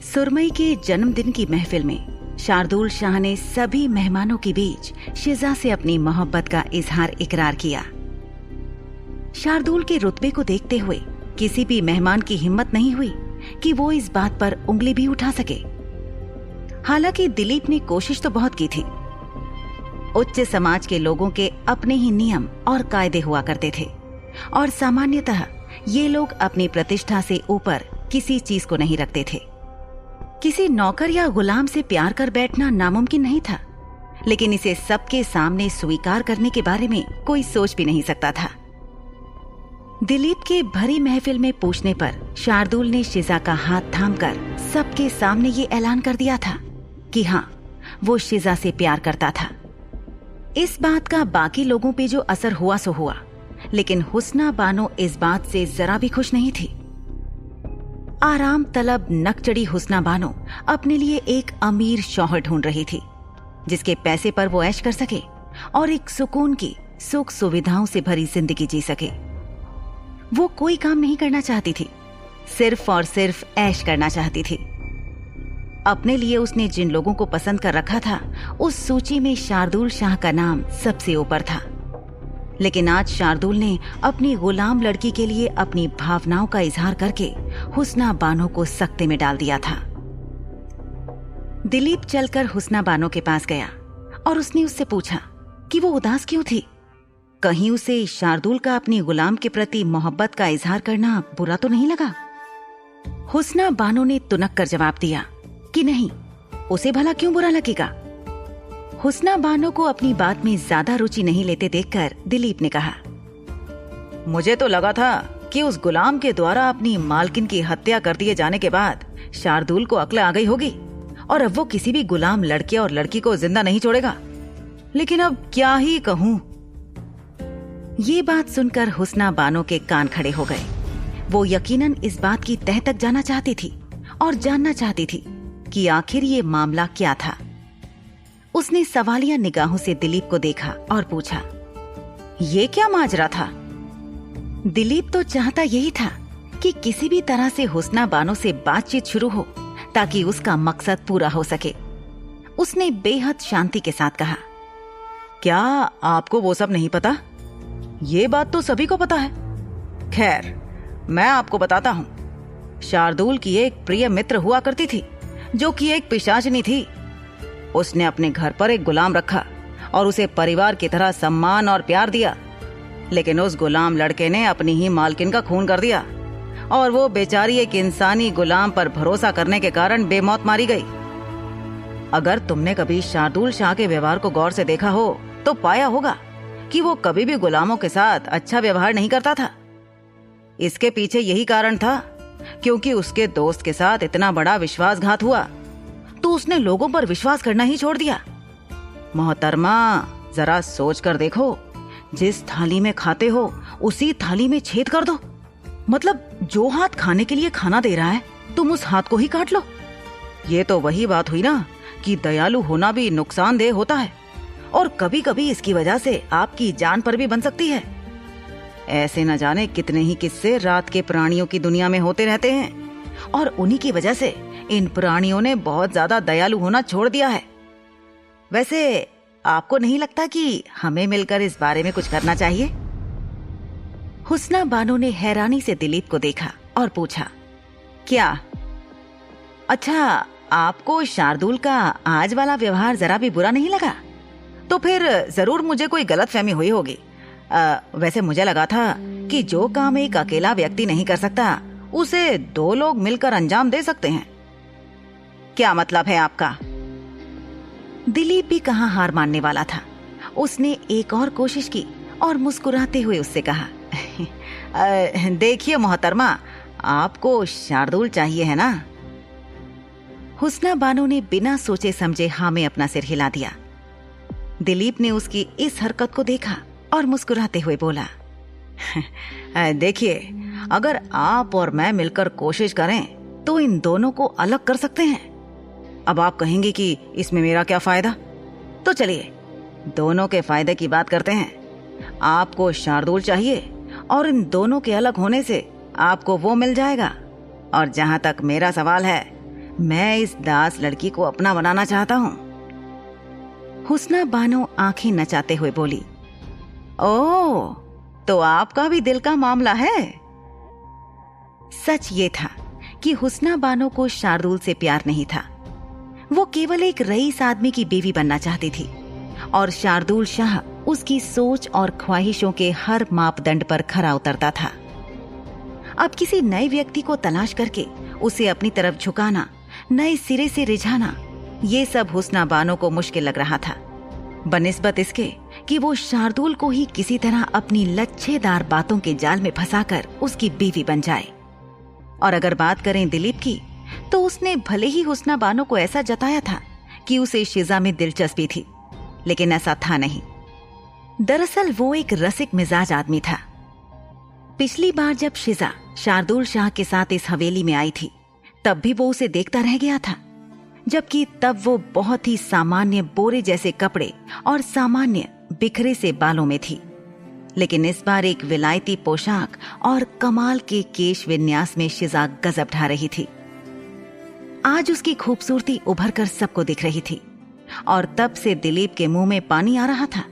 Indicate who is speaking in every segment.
Speaker 1: सुरमई के जन्मदिन की महफिल में शार्दुल शाह ने सभी मेहमानों के बीच शिजा से अपनी मोहब्बत का इजहार इकरार किया। शार्दुल के रुतबे को देखते हुए किसी भी मेहमान की हिम्मत नहीं हुई कि वो इस बात पर उंगली भी उठा सके। हालांकि दिलीप ने कोशिश तो बहुत की थी। उच्च समाज के लोगों के अपने ही नियम और कायदे हुआ करते थे और सामान्यतः ये लोग अपनी प्रतिष्ठा से ऊपर किसी चीज को नहीं रखते थे। किसी नौकर या गुलाम से प्यार कर बैठना नामुमकिन नहीं था, लेकिन इसे सबके सामने स्वीकार करने के बारे में कोई सोच भी नहीं सकता था। दिलीप के भरी महफिल में पूछने पर शार्दुल ने शिजा का हाथ थामकर सबके सामने ये ऐलान कर दिया था कि हाँ, वो शिजा से प्यार करता था। इस बात का बाकी लोगों पे जो असर हुआ सो हुआ, लेकिन हुस्ना बानो इस बात से जरा भी खुश नहीं थी। आराम तलब नकचड़ी हुस्ना बानो अपने लिए एक अमीर शौहर ढूंढ रही थी, जिसके पैसे पर वो ऐश कर सके और एक सुकून की सुख सुविधाओं से भरी जिंदगी जी सके। वो कोई काम नहीं करना चाहती थी, सिर्फ और सिर्फ ऐश करना चाहती थी। अपने लिए उसने जिन लोगों को पसंद कर रखा था, उस सूची में शार्दुल शाह का नाम सबसे ऊपर था। लेकिन आज शार्दुल ने अपनी गुलाम लड़की के लिए अपनी भावनाओं का इजहार करके हुस्ना बानो को सख्ते में डाल दिया था। दिलीप चलकर हुस्ना बानो के पास गया और उसने उससे पूछा कि वो उदास क्यों थी। कहीं उसे शार्दुल का अपनी गुलाम के प्रति मोहब्बत का इजहार करना बुरा तो नहीं लगा? हुस्ना बानो ने तुनक कर जवाब दिया कि नहीं, उसे भला क्यों बुरा लगेगा। हुस्ना बानो को अपनी बात में ज्यादा रुचि नहीं लेते देखकर दिलीप ने कहा, मुझे तो लगा था कि उस गुलाम के द्वारा अपनी मालकिन की हत्या कर दिए जाने के बाद शार्दुल को अक्ल आ गई होगी और अब वो किसी भी गुलाम लड़के और लड़की को जिंदा नहीं छोड़ेगा। लेकिन अब क्या ही कहूं। ये बात सुनकर हुस्ना बानो के कान खड़े हो गए। वो यकीनन इस बात की तह तक जाना चाहती थी और जानना चाहती थी कि आखिर ये मामला क्या था। उसने सवालिया निगाहों से दिलीप को देखा और पूछा, ये क्या माजरा था? दिलीप तो चाहता यही था कि किसी भी तरह से हुस्ना बानो से बातचीत शुरू हो ताकि उसका मकसद पूरा हो सके। उसने बेहद शांति के साथ कहा, क्या आपको वो सब नहीं पता? ये बात तो सभी को पता है। खैर, मैं आपको बताता हूँ। शार्दुल की एक प्रिय मित्र हुआ करती थी जो कि एक पिशाचनी थी। उसने अपने घर पर एक गुलाम रखा और उसे परिवार की तरह सम्मान और प्यार दिया, लेकिन उस गुलाम लड़के ने अपनी ही मालकिन का खून कर दिया और वो बेचारी एक इंसानी गुलाम पर भरोसा करने के कारण बेमौत मारी गई। अगर तुमने कभी शार्दुल शाह के व्यवहार को गौर से देखा हो तो पाया होगा कि वो कभी भी गुलामों के साथ अच्छा व्यवहार नहीं करता था। इसके पीछे यही कारण था, क्योंकि उसके दोस्त के साथ इतना बड़ा विश्वासघात हुआ तो उसने लोगों पर विश्वास करना ही छोड़ दिया। मोहतरमा, जरा सोच कर देखो, जिस थाली में खाते हो उसी थाली में छेद कर दो। मतलब जो हाथ खाने के लिए खाना दे रहा है, तुम उस हाथ को ही काट लो। ये तो वही बात हुई ना कि दयालु होना भी नुकसानदेह होता है और कभी कभी इसकी वजह से आपकी जान पर भी बन सकती है। ऐसे न जाने कितने ही किस्से रात के प्राणियों की दुनिया में होते रहते हैं और उन्हीं की वजह से इन प्राणियों ने बहुत ज्यादा दयालु होना छोड़ दिया है। वैसे आपको नहीं लगता कि हमें मिलकर इस बारे में कुछ करना चाहिए? हुस्ना बानो ने हैरानी से दिलीप को देखा और पूछा, क्या? अच्छा, आपको शार्दुल का आज वाला व्यवहार जरा भी बुरा नहीं लगा? तो फिर जरूर मुझे कोई गलतफहमी हुई होगी। वैसे मुझे लगा था कि जो काम एक अकेला व्यक्ति नहीं कर सकता, उसे दो लोग मिलकर अंजाम दे सकते हैं। क्या मतलब है आपका? दिलीप भी कहाँ हार मानने वाला था। उसने एक और कोशिश की और मुस्कुराते हुए उससे कहा, देखिए मोहतरमा, आपको शार्दुल चाहिए है ना? हुस्ना बानो ने बिना सोचे समझे हाँ में अपना सिर हिला दिया। दिलीप ने उसकी इस हरकत को देखा और मुस्कुराते हुए बोला, देखिए, अगर आप और मैं मिलकर कोशिश करें तो इन दोनों को अलग कर सकते हैं। अब आप कहेंगे कि इसमें मेरा क्या फायदा? तो चलिए दोनों के फायदे की बात करते हैं। आपको शार्दुल चाहिए और इन दोनों के अलग होने से आपको वो मिल जाएगा। और जहां तक मेरा सवाल है, मैं इस दास लड़की को अपना बनाना चाहता हूं। हुस्ना बानो आंखें नचाते हुए बोली, ओह, तो आपका भी दिल का मामला है। सच ये था कि हुस्ना बानो को शार्दुल से प्यार नहीं था। वो केवल एक रईस आदमी की बीवी बनना चाहती थी और शार्दुल शाह उसकी सोच और ख्वाहिशों के हर मापदंड पर खरा उतरता था। अब किसी नए व्यक्ति को तलाश करके उसे अपनी तरफ झुकाना, नए सिरे से रिझाना, ये सब हुस्ना बानो को मुश्किल लग रहा था, बनिस्बत इसके कि वो शार्दुल को ही किसी तरह अपनी लच्छेदार बातों के जाल में फंसाकर उसकी बीवी बन जाए। और अगर बात करें दिलीप की, तो उसने भले ही हुस्ना बानो को ऐसा जताया था कि उसे शिजा में दिलचस्पी थी, लेकिन ऐसा था नहीं। दरअसल वो एक रसिक मिजाज आदमी था। पिछली बार जब शिजा शार्दुल शाह के साथ इस हवेली में आई थी, तब भी वो उसे देखता रह गया था, जबकि तब वो बहुत ही सामान्य बोरे जैसे कपड़े और सामान्य बिखरे से बालों में थी। लेकिन इस बार एक विलायती पोशाक और कमाल के केश विन्यास में शिजा गजब ढा रही थी। आज उसकी खूबसूरती उभर कर सबको दिख रही थी और तब से दिलीप के मुंह में पानी आ रहा था।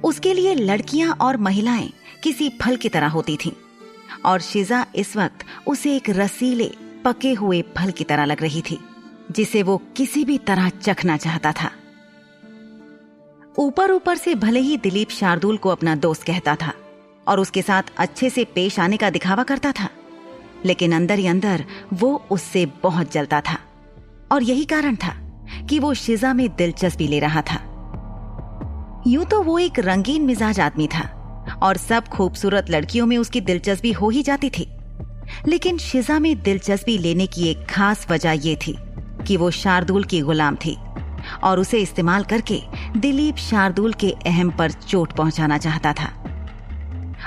Speaker 1: उसके लिए लड़कियां और महिलाएं किसी फल की तरह होती थीं और शिजा इस वक्त उसे एक रसीले पके हुए फल की तरह लग रही थी, जिसे वो किसी भी तरह चखना चाहता था। ऊपर ऊपर से भले ही दिलीप शार्दुल को अपना दोस्त कहता था और उसके साथ अच्छे से पेश आने का दिखावा करता था, लेकिन अंदर ही अंदर वो उससे बहुत जलता था और यही कारण था कि वो शिजा में दिलचस्पी ले रहा था। यूं तो वो एक रंगीन मिजाज आदमी था और सब खूबसूरत लड़कियों में उसकी दिलचस्पी हो ही जाती थी, लेकिन शिजा में दिलचस्पी लेने की एक खास वजह ये थी कि वो शार्दुल की गुलाम थी और उसे इस्तेमाल करके दिलीप शार्दुल के अहम पर चोट पहुंचाना चाहता था।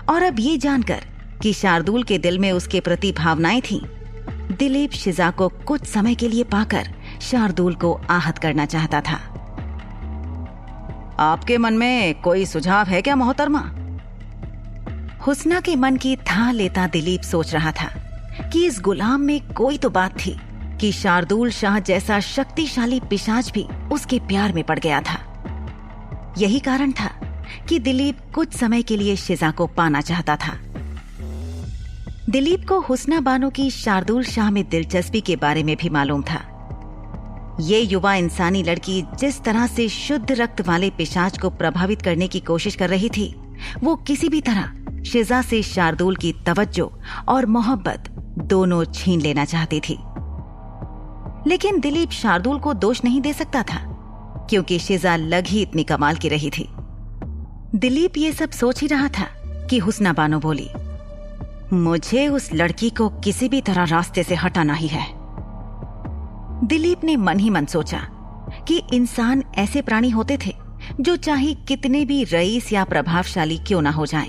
Speaker 1: और अब ये जानकर कि शार्दुल के दिल में उसके प्रति भावनाएं थीं, दिलीप शिजा को कुछ समय के लिए पाकर शार्दुल को आहत करना चाहता था। आपके मन में कोई सुझाव है क्या मोहतरमा? हुस्ना के मन की था लेता दिलीप सोच रहा था कि इस गुलाम में कोई तो बात थी कि शार्दुल शाह जैसा शक्तिशाली पिशाच भी उसके प्यार में पड़ गया था। यही कारण था कि दिलीप कुछ समय के लिए शिजा को पाना चाहता था। दिलीप को हुस्ना बानो की शार्दुल शाह में दिलचस्पी के बारे में भी मालूम था। ये युवा इंसानी लड़की जिस तरह से शुद्ध रक्त वाले पिशाच को प्रभावित करने की कोशिश कर रही थी, वो किसी भी तरह शिजा से शार्दुल की तवज्जो और मोहब्बत दोनों छीन लेना चाहती थी। लेकिन दिलीप शार्दुल को दोष नहीं दे सकता था, क्योंकि शिजा लग ही इतनी कमाल की रही थी। दिलीप ये सब सोच ही रहा था कि हुस्ना बानो बोली, मुझे उस लड़की को किसी भी तरह रास्ते से हटाना ही है। दिलीप ने मन ही मन सोचा कि इंसान ऐसे प्राणी होते थे जो चाहे कितने भी रईस या प्रभावशाली क्यों ना हो जाएं,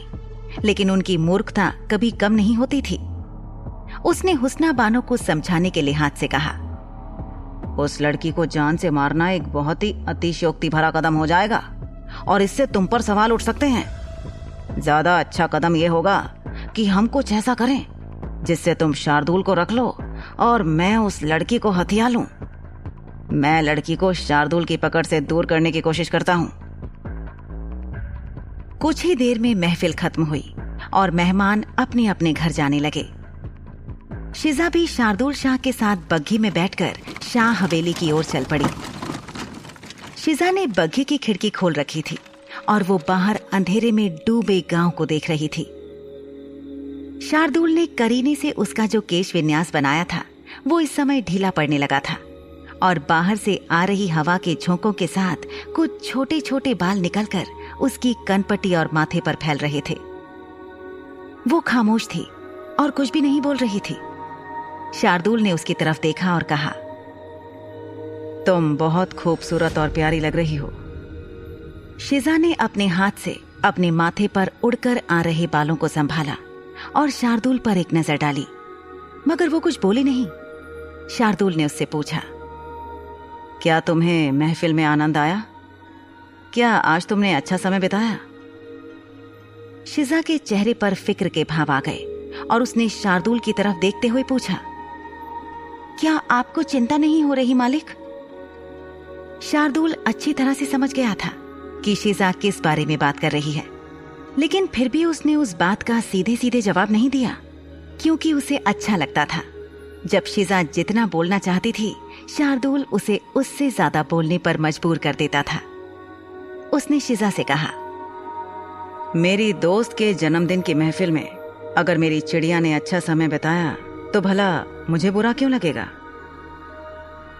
Speaker 1: लेकिन उनकी मूर्खता कभी कम नहीं होती थी। उसने हुस्ना बानो को समझाने के लिहाज से कहा, उस लड़की को जान से मारना एक बहुत ही अतिशयोक्ति भरा कदम हो जाएगा और इससे तुम पर सवाल उठ सकते हैं। ज्यादा अच्छा कदम यह होगा कि हम कुछ ऐसा करें जिससे तुम शार्दुल को रख लो और मैं उस लड़की को हथिया लूं। मैं लड़की को शार्दुल की पकड़ से दूर करने की कोशिश करता हूं। कुछ ही देर में महफिल खत्म हुई और मेहमान अपने अपने घर जाने लगे। शिजा भी शार्दुल शाह के साथ बग्घी में बैठकर शाह हवेली की ओर चल पड़ी। शिजा ने बग्घी की खिड़की खोल रखी थी और वो बाहर अंधेरे में डूबे गांव को देख रही थी। शार्दुल ने करीने से उसका जो केश विन्यास बनाया था वो इस समय ढीला पड़ने लगा था और बाहर से आ रही हवा के झोंकों के साथ कुछ छोटे छोटे बाल निकलकर उसकी कनपटी और माथे पर फैल रहे थे। वो खामोश थी और कुछ भी नहीं बोल रही थी। शार्दुल ने उसकी तरफ देखा और कहा, तुम बहुत खूबसूरत और प्यारी लग रही हो। शिजा ने अपने हाथ से अपने माथे पर उड़कर आ रहे बालों को संभाला और शार्दुल पर एक नजर डाली, मगर वो कुछ बोली नहीं। शार्दुल ने उससे पूछा, क्या तुम्हें महफिल में आनंद आया? क्या आज तुमने अच्छा समय बिताया? शिजा के चेहरे पर फिक्र के भाव आ गए और उसने शार्दुल की तरफ देखते हुए पूछा, क्या आपको चिंता नहीं हो रही मालिक? शार्दुल अच्छी तरह से समझ गया था कि शिजा किस बारे में बात कर रही है, लेकिन फिर भी उसने उस बात का सीधे सीधे जवाब नहीं दिया, क्योंकि उसे अच्छा लगता था जब शिजा जितना बोलना चाहती थी शार्दुल उसे उससे ज्यादा बोलने पर मजबूर कर देता था। उसने शिजा से कहा, मेरी दोस्त के जन्मदिन की महफिल में अगर मेरी चिड़िया ने अच्छा समय बिताया तो भला मुझे बुरा क्यों लगेगा?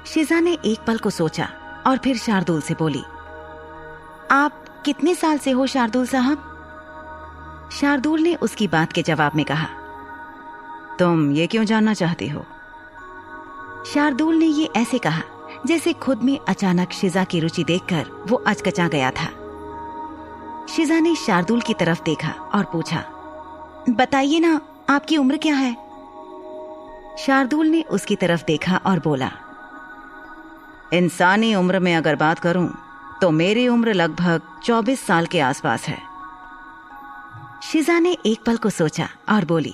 Speaker 1: शिजा ने एक पल को सोचा और फिर शार्दुल से बोली, आप कितने साल से हो शार्दुल साहब? शार्दुल ने उसकी बात के जवाब में कहा, तुम ये क्यों जानना चाहती हो? शार्दुल ने ये ऐसे कहा जैसे खुद में अचानक शिजा की रुचि देखकर वो अचकचा गया था। शिजा ने शार्दुल की तरफ देखा और पूछा, बताइए ना, आपकी उम्र क्या है? शार्दुल ने उसकी तरफ देखा और बोला, इंसानी उम्र में अगर बात करूं तो मेरी उम्र लगभग 24 साल के आसपास है। शिजा ने एक पल को सोचा और बोली,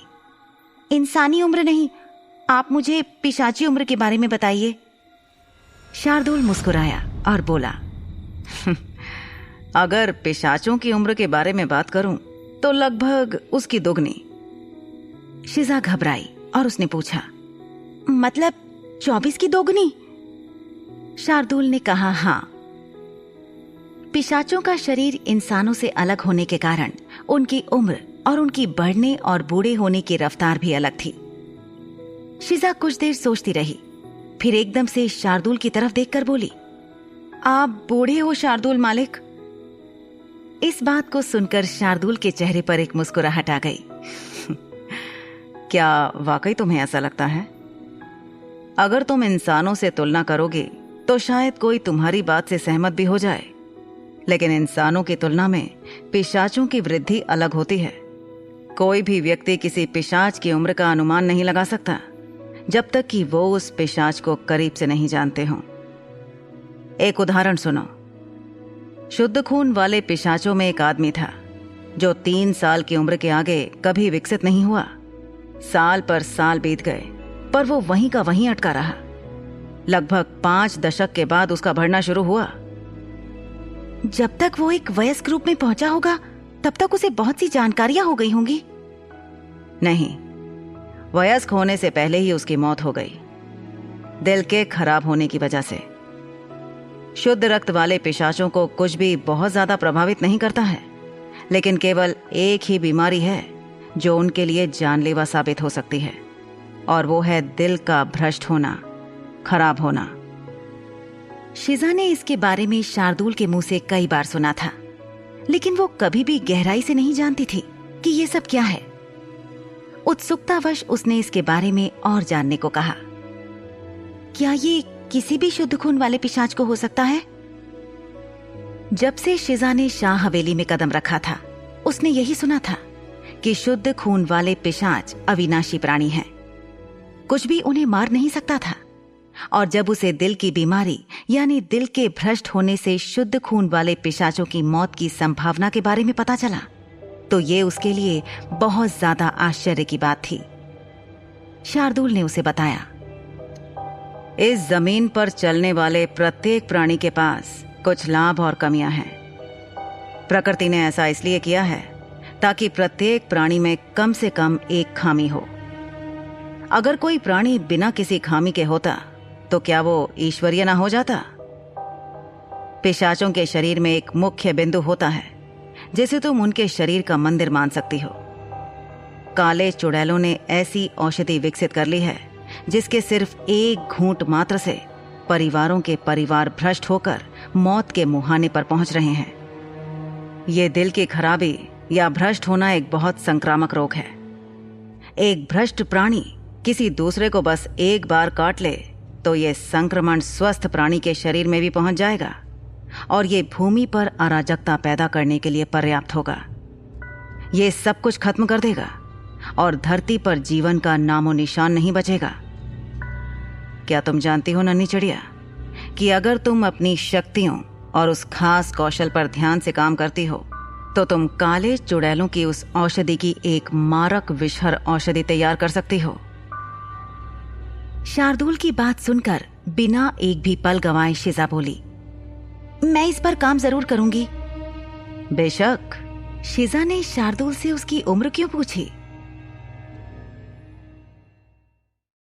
Speaker 1: इंसानी उम्र नहीं, आप मुझे पिशाची उम्र के बारे में बताइए। शार्दुल मुस्कुराया और बोला, अगर पिशाचों की उम्र के बारे में बात करूं तो लगभग उसकी दोगुनी। शिजा घबराई और उसने पूछा, मतलब 24 की दोगुनी? शार्दुल ने कहा, हाँ। पिशाचों का शरीर इंसानों से अलग होने के कारण उनकी उम्र और उनकी बढ़ने और बूढ़े होने की रफ्तार भी अलग थी। शिजा कुछ देर सोचती रही, फिर एकदम से शार्दुल की तरफ देखकर बोली, आप बूढ़े हो शार्दुल मालिक? इस बात को सुनकर शार्दुल के चेहरे पर एक मुस्कुराहट आ गई। क्या वाकई तुम्हें ऐसा लगता है? अगर तुम इंसानों से तुलना करोगे तो शायद कोई तुम्हारी बात से सहमत भी हो जाए, लेकिन इंसानों की तुलना में पिशाचों की वृद्धि अलग होती है। कोई भी व्यक्ति किसी पिशाच की उम्र का अनुमान नहीं लगा सकता जब तक कि वो उस पिशाच को करीब से नहीं जानते हों। एक उदाहरण सुनो। शुद्ध खून वाले पिशाचों में एक आदमी था जो 3 साल की उम्र के आगे कभी विकसित नहीं हुआ। साल पर साल बीत गए पर वो वहीं का वहीं अटका रहा। लगभग 5 दशक के बाद उसका बढ़ना शुरू हुआ। जब तक वो एक वयस्क रूप में पहुंचा होगा तब तक उसे बहुत सी जानकारियां हो गई होंगी। नहीं, वयस्क होने से पहले ही उसकी मौत हो गई, दिल के खराब होने की वजह से। शुद्ध रक्त वाले पिशाचों को कुछ भी बहुत ज्यादा प्रभावित नहीं करता है, लेकिन केवल एक ही बीमारी है जो उनके लिए जानलेवा साबित हो सकती है, और वो है दिल का भ्रष्ट होना, खराब होना। शिजा ने इसके बारे में शार्दुल के मुंह से कई बार सुना था, लेकिन वो कभी भी गहराई से नहीं जानती थी कि ये सब क्या है। उत्सुकतावश उसने इसके बारे में और जानने को कहा। क्या ये किसी भी शुद्ध खून वाले पिशाच को हो सकता है? जब से शिजा ने शाह हवेली में कदम रखा था उसने यही सुना था कि शुद्ध खून वाले पिशाच अविनाशी प्राणी हैं, कुछ भी उन्हें मार नहीं सकता था। और जब उसे दिल की बीमारी यानी दिल के भ्रष्ट होने से शुद्ध खून वाले पिशाचों की मौत की संभावना के बारे में पता चला तो ये उसके लिए बहुत ज्यादा आश्चर्य की बात थी। शार्दुल ने उसे बताया, इस जमीन पर चलने वाले प्रत्येक प्राणी के पास कुछ लाभ और कमियां हैं। प्रकृति ने ऐसा इसलिए किया है ताकि प्रत्येक प्राणी में कम से कम एक खामी हो। अगर कोई प्राणी बिना किसी खामी के होता तो क्या वो ईश्वरीय ना हो जाता? पिशाचों के शरीर में एक मुख्य बिंदु होता है जिसे तुम उनके शरीर का मंदिर मान सकती हो। काले चुड़ैलों ने ऐसी औषधि विकसित कर ली है जिसके सिर्फ एक घूंट मात्र से परिवारों के परिवार भ्रष्ट होकर मौत के मुहाने पर पहुंच रहे हैं। ये दिल की खराबी या भ्रष्ट होना एक बहुत संक्रामक रोग है। एक भ्रष्ट प्राणी किसी दूसरे को बस एक बार काट ले तो ये संक्रमण स्वस्थ प्राणी के शरीर में भी पहुंच जाएगा और ये भूमि पर अराजकता पैदा करने के लिए पर्याप्त होगा। ये सब कुछ खत्म कर देगा और धरती पर जीवन का नामो निशान नहीं बचेगा। क्या तुम जानती हो नन्ही चिड़िया कि अगर तुम अपनी शक्तियों और उस खास कौशल पर ध्यान से काम करती हो तो तुम काले चुड़ैलों की उस औषधि की एक मारक विषहर औषधि तैयार कर सकती हो। शार्दुल की बात सुनकर बिना एक भी पल गंवाए शिजा बोली, मैं इस पर काम जरूर करूंगी। बेशक। शिजा ने शार्दुल से उसकी उम्र क्यों पूछी?